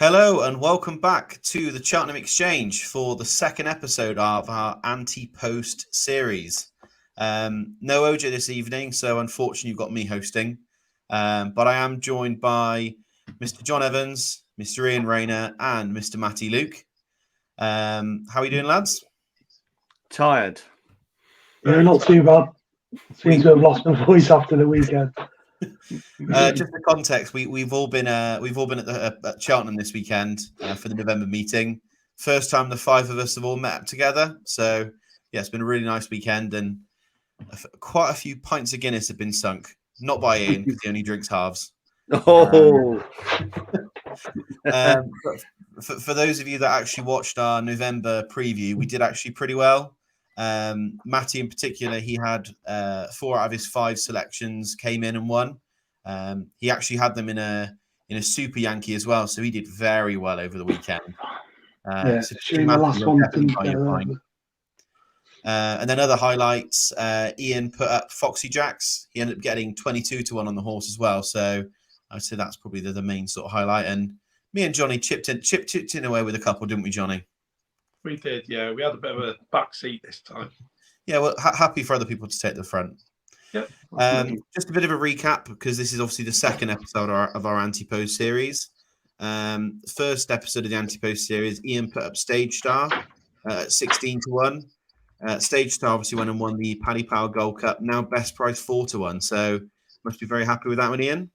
Hello and welcome back to the Cheltenham Exchange for the second episode of our Ante Post series. No OJ this evening, so unfortunately you've got me hosting. But I am joined by Mr. John Evans, Mr. Ian Rayner and Mr. Matty Luke. How are you doing, lads? Tired. Yeah, not too bad. Seem to have lost my voice after the weekend. Just for context, we've all been at Cheltenham this weekend for the November meeting. First time the five of us have all met up together. So yeah, it's been a really nice weekend, and quite a few pints of Guinness have been sunk. Not by Ian because he only drinks halves. Oh, But for those of you that actually watched our November preview, we did actually pretty well. Matty in particular, he had 4 out of his 5 selections came in and won. He actually had them in a Super Yankee as well, so he did very well over the weekend. So the last one didn't get and then other highlights, Ian put up Foxy Jacks. He ended up getting 22-1 on the horse as well, so I'd say that's probably the main sort of highlight. And me and Jonny chipped in away with a couple, didn't we, Jonny? We did, yeah. We had a bit of a back seat this time. Yeah, well, happy for other people to take the front. Yep. Just a bit of a recap, because this is obviously the second episode of our Ante Post series. First episode of the Ante Post series, Ian put up Stage Star at 16-1. Stage Star obviously went and won the Paddy Power Gold Cup, now best price 4-1. So must be very happy with that one, Ian.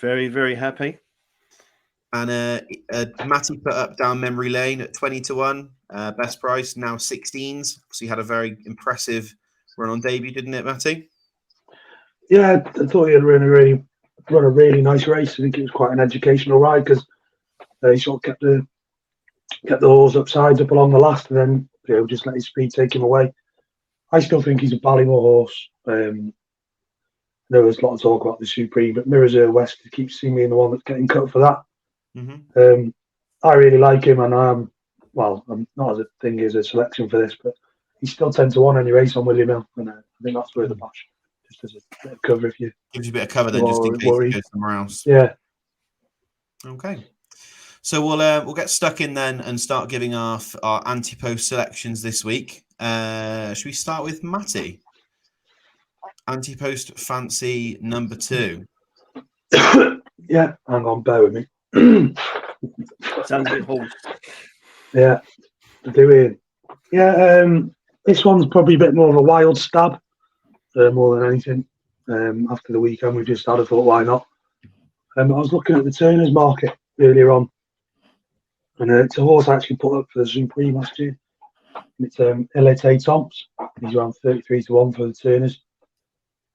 very, very happy. And Matty put up Down Memory Lane at 20-1, best price, now 16s. So he had a very impressive run on debut, didn't it, Matty? Yeah, I thought he had run a really nice race. I think it was quite an educational ride because he sort of kept the horse upsides up along the last, and then just let his speed take him away. I still think he's a Ballymore horse. There was a lot of talk about the Supreme, but Mirrors West keeps seeing me in the one that's getting cut for that. Mm-hmm. I really like him, and I'm not as a thing as a selection for this, but he's still 10-1 any race on William Hill, and I think that's worth the bash. Just as a bit of cover, if you gives you a bit of cover then, just in case he goes somewhere else. Yeah. Okay. So we'll get stuck in then and start giving our Ante Post selections this week. Should we start with Matty? Ante Post fancy number 2. Yeah, hang on, bear with me. Sounds a bit horse. Yeah, doing. Yeah, this one's probably a bit more of a wild stab, more than anything. After the weekend we've just had, I thought, why not? I was looking at the Turners market earlier on, and it's a horse I actually put up for the Supreme last year. It's Ante Post. He's around 33-1 for the Turners.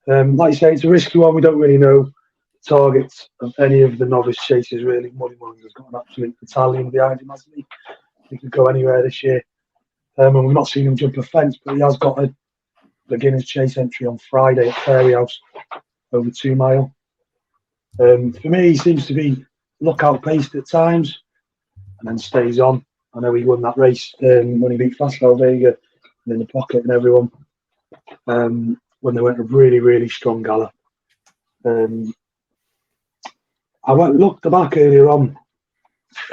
Like you say, it's a risky one. We don't really know the targets of any of the novice chasers, really. Molly Mullins has got an absolute battalion behind him, hasn't he? He could go anywhere this year. And we've not seen him jump a fence, but he has got a beginner's chase entry on Friday at Fairy House, over 2 mile. For me, he seems to be lookout paced at times and then stays on. I know he won that race when he beat Fast Vega in the pocket and everyone when they went a really, really strong gallop. I looked back earlier on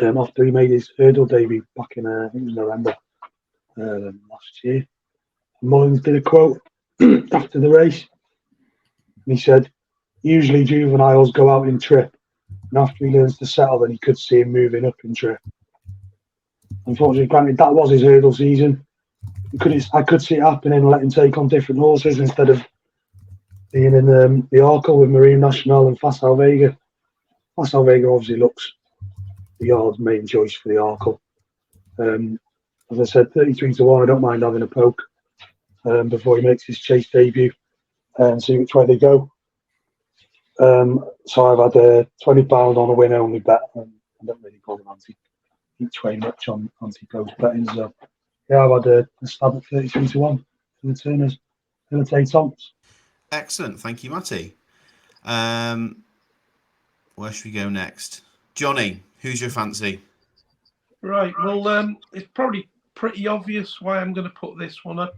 after he made his hurdle debut back in I think it was November last year. Mullins did a quote after the race, and he said, "Usually juveniles go out in trip, and after he learns to settle, then he could see him moving up in trip." Unfortunately, granted, that was his hurdle season. I could see it happening and let him take on different horses instead of being in the Arkle with Marine National and Fast Vega. Fast Vega obviously looks the yard's main choice for the Arkle. As I said, 33-1. I don't mind having a poke before he makes his chase debut and see which way they go. So I've had £20 on a win only bet, and I don't really go each way much on Ante Post betting. So yeah, I've had a stab at 33-1 for the Turners. Ante Post. Excellent, thank you, Matty. Where should we go next? Jonny, who's your fancy? Right, well, it's probably pretty obvious why I'm going to put this one up,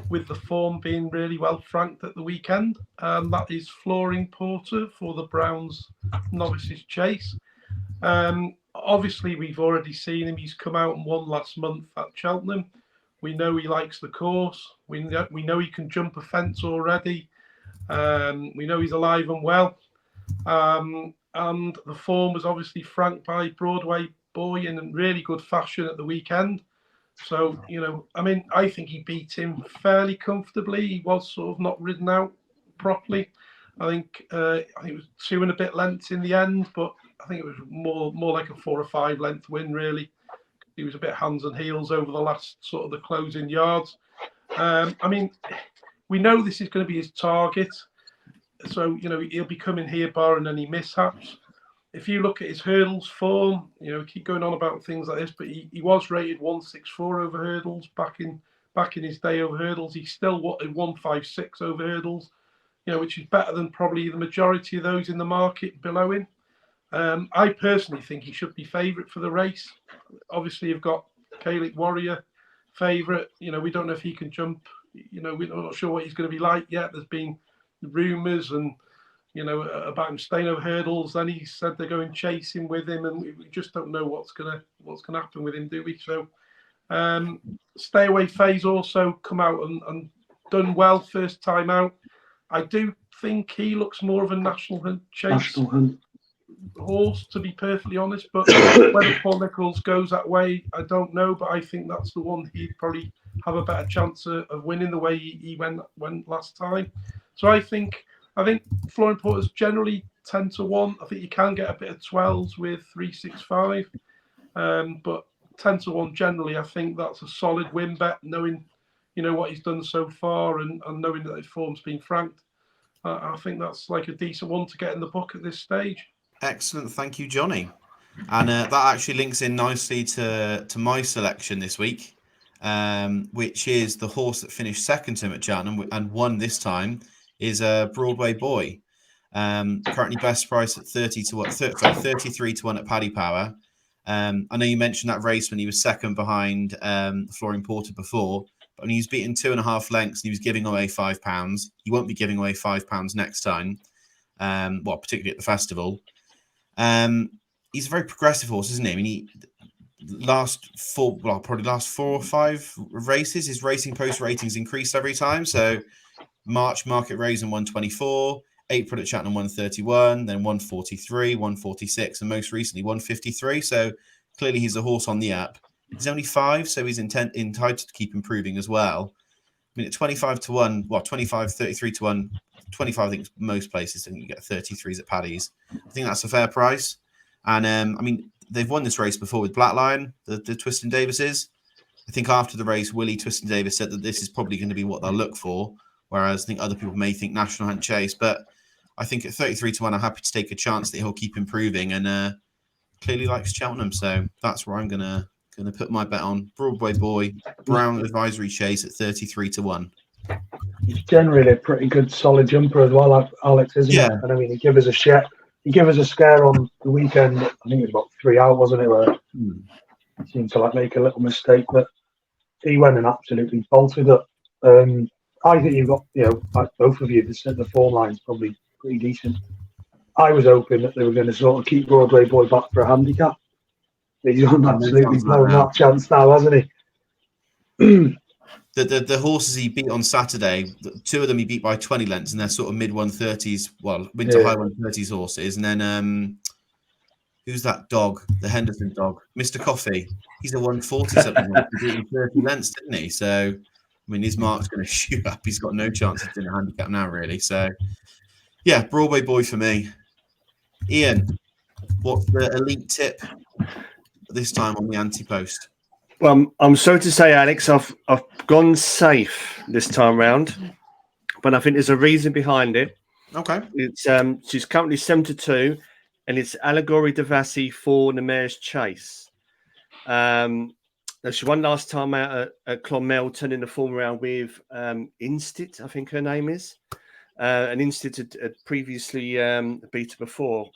with the form being really well franked at the weekend. That is Flooring Porter for the Browns Novices Chase. obviously, we've already seen him. He's come out and won last month at Cheltenham. We know he likes the course. We know he can jump a fence already. We know he's alive and well. And the form was obviously franked by Broadway Boy in really good fashion at the weekend. So, I think he beat him fairly comfortably. He was sort of not ridden out properly. I think it was 2 and a bit lengths in the end, but I think it was more like a 4 or 5 length win, really. He was a bit hands and heels over the last sort of the closing yards. We know this is going to be his target. So, he'll be coming here barring any mishaps. If you look at his hurdles form, keep going on about things like this, but he was rated 164 over hurdles back in his day over hurdles. He's still 156 over hurdles, which is better than probably the majority of those in the market below him. I personally think he should be favourite for the race. Obviously, you've got Gaelic Warrior favourite. We don't know if he can jump. We're not sure what he's going to be like yet. There's been rumours and about him staying over hurdles. Then he said they're going chasing with him, and we just don't know what's gonna happen with him, do we? So, Stay Away Phase also come out and done well first time out. I do think he looks more of a national hunt chase horse, to be perfectly honest. But whether Paul Nicholls goes that way, I don't know. But I think that's the one he'd probably have a better chance of winning the way he went last time. So I think Flooring Porters generally 10 to 1. I think you can get a bit of 12s with 365, but 10 to 1 generally. I think that's a solid win bet, knowing what he's done so far and knowing that his form's been franked. I think that's like a decent one to get in the book at this stage. Excellent, thank you, Jonny. And that actually links in nicely to my selection this week, which is the horse that finished second to him at Cheltenham and won this time. Is a Broadway Boy, currently best price at 33 to 1 at Paddy Power. I know you mentioned that race when he was second behind Flooring Porter before, but when he was beaten 2.5 lengths and he was giving away £5, he won't be giving away £5 next time. Particularly at the festival. He's a very progressive horse, isn't he? I mean, last 4 or 5 races, his Racing Post ratings increased every time. So March market raise in 124, April at Cheltenham 131, then 143, 146, and most recently 153. So clearly he's a horse on the up. He's only 5, so he's entitled to keep improving as well. I mean, at 25 to 1, 25, 33 to 1, 25, I think most places, I think you get 33s at Paddy's. I think that's a fair price. And they've won this race before with Black Lion, the Twiston Davises. I think after the race, Willie Twiston Davis said that this is probably going to be what they'll look for. Whereas I think other people may think National Hunt Chase, but I think at 33 to 1, I'm happy to take a chance that he'll keep improving and clearly likes Cheltenham. So that's where I'm gonna put my bet on. Broadway Boy, Brown Advisory Chase at 33 to 1. He's generally a pretty good solid jumper as well, Alex, isn't he? And he gave us a scare on the weekend. I think it was about 3 out, wasn't it? Where he seemed to make a little mistake, but he went and absolutely bolted it. I think you've got, like both of you, the form line's probably pretty decent. I was hoping that they were going to sort of keep Broadway Boy back for a handicap. He's absolutely blown that chance now, hasn't he? The horses he beat on Saturday, 2 of them he beat by 20 lengths, and they're sort of mid 130s, mid to high 130s horses. And then who's that dog? The Henderson dog, Mr. Coffee. He's a 140 something, he beat 30 lengths, didn't he? So his mark's going to shoot up. He's got no chance of doing a handicap now, really. So, yeah, Broadway Boy for me. Ian, what's the elite tip this time on the Ante Post? Well, I'm sorry to say, Alex, I've gone safe this time round, but I think there's a reason behind it. Okay. It's she's currently 7-2, and it's Allegory Devassi for the Mayor's Chase. She won last time out at Clonmelton in the form round with Instit, I think her name is. And Instit had previously beat her before,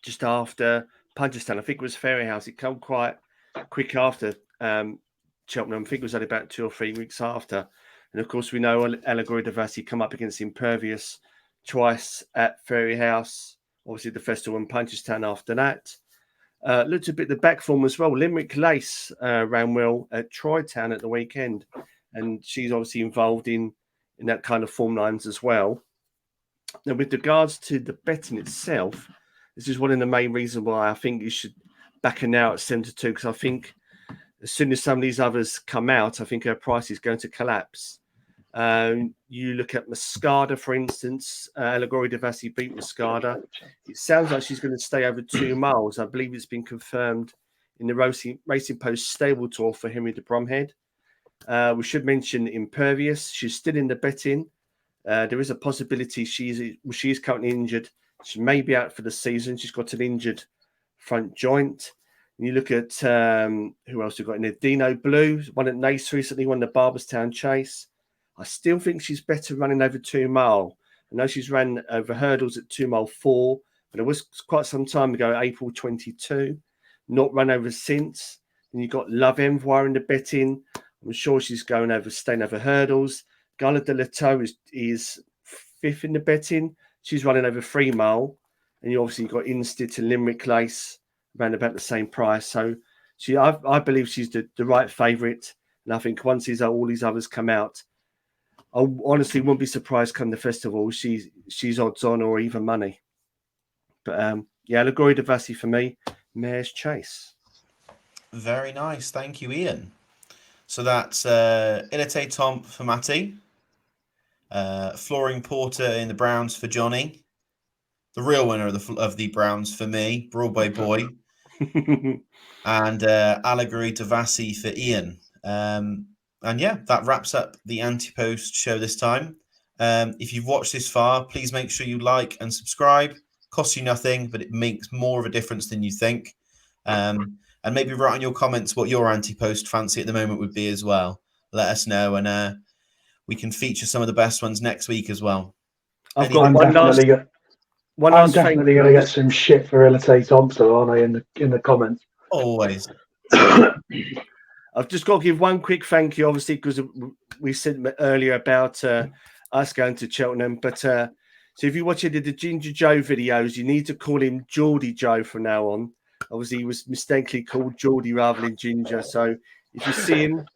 just after Punchestown. I think it was Ferry House. It came quite quick after Cheltenham. I think it was only about 2 or 3 weeks after. And of course, we know Allegory Devassi come up against Impervious twice at Ferry House. Obviously, the festival in Punchestown after that. Looked a bit the back form as well. Limerick Lace ran well at Troy-Town at the weekend, and she's obviously involved in that kind of form lines as well. Now, with regards to the betting itself, this is one of the main reasons why I think you should back her now at 7-2, because I think as soon as some of these others come out, I think her price is going to collapse. You look at Moscada, for instance. Allegory Devassi beat Moscada. It sounds like she's going to stay over 2 miles. I believe it's been confirmed in the Racing Post stable tour for Henry de Bromhead. We should mention Impervious. She's still in the betting. There is a possibility she is currently injured. She may be out for the season. She's got an injured front joint. And you look at who else we've got in there. Dino Blue, won at Nace recently, won the Barberstown Chase. I still think she's better running over 2 mile. I know she's ran over hurdles at 2 mile 4, but it was quite some time ago, April 22. Not run over since. And you've got Love Envoy in the betting. I'm sure she's staying over hurdles. Gala de Lato is 5th in the betting. She's running over 3 mile. And you obviously got Instit and Limerick Lace around about the same price. So I believe she's the right favourite. And I think once all these others come out, I honestly wouldn't be surprised come the festival. She's odds on or even money. But Allegory Devassi for me, Mare's Chase. Very nice. Thank you, Ian. So that's Ilite Tomp for Matty. Flooring Porter in the Browns for Jonny. The real winner of the Browns for me, Broadway Boy. And Allegory Devassi for Ian. And yeah, that wraps up the Ante Post show this time. If you've watched this far, please make sure you like and subscribe. Costs you nothing, but it makes more of a difference than you think. And maybe write in your comments what your Ante Post fancy at the moment would be as well. Let us know, and we can feature some of the best ones next week as well. I've got I'm definitely going to get some shit for Ilite Thompson, aren't I, in the comments? Always. I've just got to give one quick thank you, obviously, because we said earlier about us going to Cheltenham. But so if you watch any of the Ginger Joe videos, you need to call him Geordie Joe from now on. Obviously, he was mistakenly called Geordie rather than Ginger. So if you see him,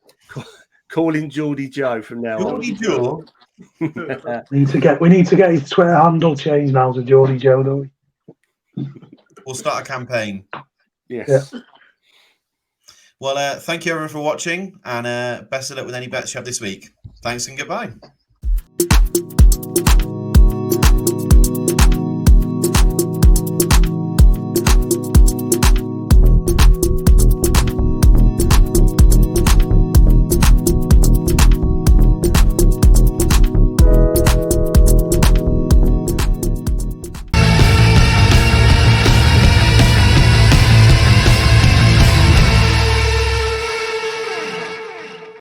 call him Geordie Joe from now on. Geordie Joe. We need to get his Twitter handle changed now to Geordie Joe, don't we? We'll start a campaign. Yes. Yeah. Well, thank you everyone for watching, and best of luck with any bets you have this week. Thanks and goodbye.